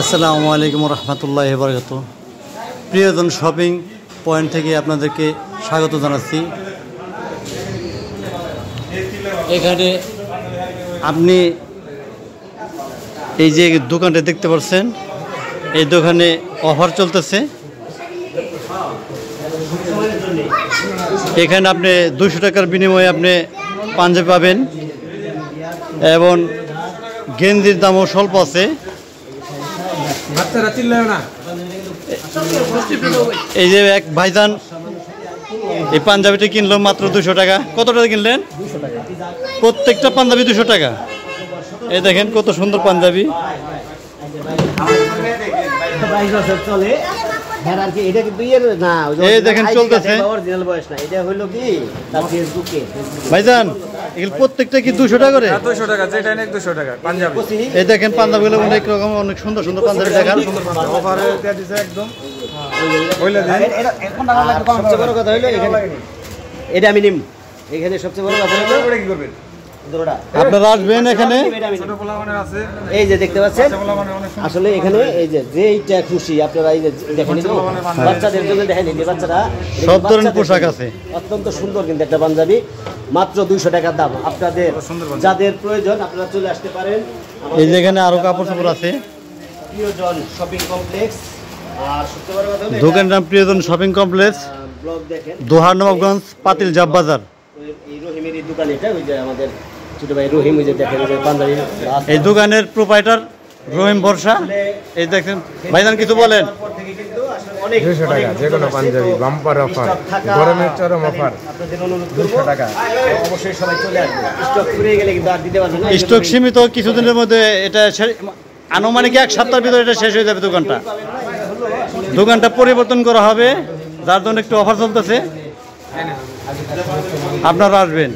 আসসালামু আলাইকুম রহমতুল্লাহি ওয়া বারাকাতুহু। প্রিয়জন শপিং পয়েন্ট থেকে আপনাদেরকে স্বাগত জানাচ্ছি। এখানে আপনি এই যে দোকানটা দেখতে পাচ্ছেন, এই দোকানে অফার চলতেছে। এখানে আপনি 200 টাকার বিনিময়ে আপনি পাঞ্জাবি পাবেন এবং গেঞ্জির দামও স্বল্প আছে। এই যে এক ভাইজান এই পাঞ্জাবিটা কিনলো মাত্র 200 টাকা। কত টাকা কিনলেন? প্রত্যেকটা পাঞ্জাবি 200 টাকা। এই দেখেন কত সুন্দর পাঞ্জাবি। এই দেখেন চলতেছে ভাইজান, এগুলো প্রত্যেকটা কি 200 টাকা করে? 200 টাকা, যেটা নেই 200 টাকা পাঞ্জাবি। এই দেখেন পাঞ্জাবিগুলো অনেক রকম, অনেক সুন্দর সুন্দর পাঞ্জাবি দেখান। অফারে দিয়ে দিছে একদম। সবচেয়ে বড় কথা হইলো এটা আমি নিম। এখানে সবচেয়ে বড় কথা হলো কি করবেন, আপনারা আসবেন এখানে। এই যে দেখতে পাচ্ছেন, আসলে এখানে এই যে যেইটা খুশি আপনারা এই যে দেখেন, বাচ্চাদের জন্য দেখেন, এই যে বাচ্চারা সব ধরনের পোশাক আছে। অত্যন্ত সুন্দর কিন্তু একটা পাঞ্জাবি, মাত্র 200 টাকার দাম। আপনাদের যাদের প্রয়োজন আপনারা চলে আসতে পারেন। এই যে এখানে আরো কাপড় চাপড় আছে। প্রিয়জন শপিং কমপ্লেক্স, আর সবচেয়ে বড় কথা হলো দোকানের নাম প্রিয়জন শপিং কমপ্লেক্স, ব্লক দেখেন, দোহার নবাবগঞ্জ, পাতিল জাব বাজার। এই রহিমের দোকান, এটা ওই যে আমাদের ছোট ভাই রহিম, ওই যে দেখেন এই যে পাঞ্জাবি। এই দোকানের প্রোপাইটার রহিম বর্ষা। এই দেখেন ভাইজান, কিছু বলেন। 200 টাকা যে কোনো পাঞ্জাবি, বাম্পার অফার, গরমের চরম অফার, 200 টাকা। অবশ্যই সবাই চলে আসবে। স্টক ফুরিয়ে গেলে কিন্তু আর দিতে পারবেন না। স্টক সীমিত, কিছুদিনের মধ্যে এটা আনুমানিক 1 সপ্তাহের ভিতরে এটা শেষ হয়ে যাবে। দোকানটা পরিবর্তন করা হবে, যার জন্য একটু অফার চলতেছে। আপনারা আসবেন।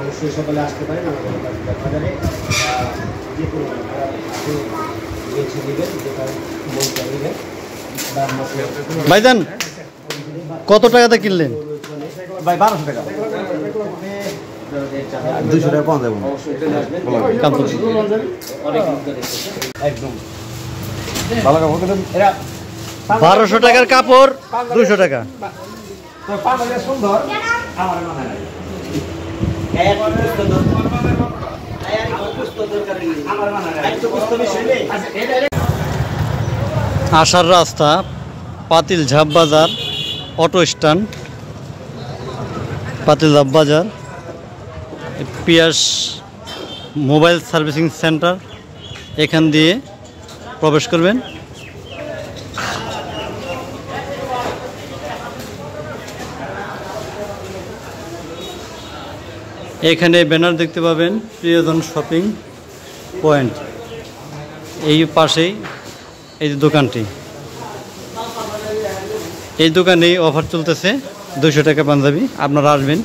অবশ্যই সকালে আসতে পারেন। ভাইজান কত টাকাতে কিনলেন? ভাই 1200 টাকা। 200 টাকা কম দেবো। একদম ভালো কাপড় কিন্তু এরা 1200 টাকার কাপড় 200 টাকা। সুন্দর আসার রাস্তা পাতিল ঝাপ বাজার, অটো স্ট্যান্ড, পাতিল ঝাপ বাজার, পিয়াস মোবাইল সার্ভিসিং সেন্টার। এখান দিয়ে প্রবেশ করবেন। এখানে ব্যানার দেখতে পাবেন, প্রিয়জন শপিং পয়েন্ট। এই পাশেই এই যে দোকানটি, এই দোকানে অফার চলতেছে 200 টাকা পাঞ্জাবি। আপনারা আসবেন।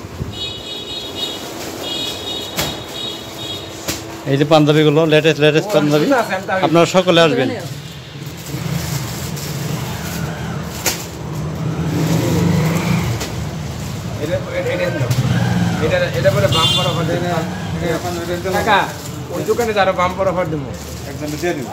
এই যে পাঞ্জাবিগুলো লেটেস্ট পাঞ্জাবি, আপনারা সকলে আসবেন। এটা বলে বাম্পার অফার দেয় না টাকা, ওই দোকানে যারা বাম্পার অফার দেবো একজন দিয়ে দিব।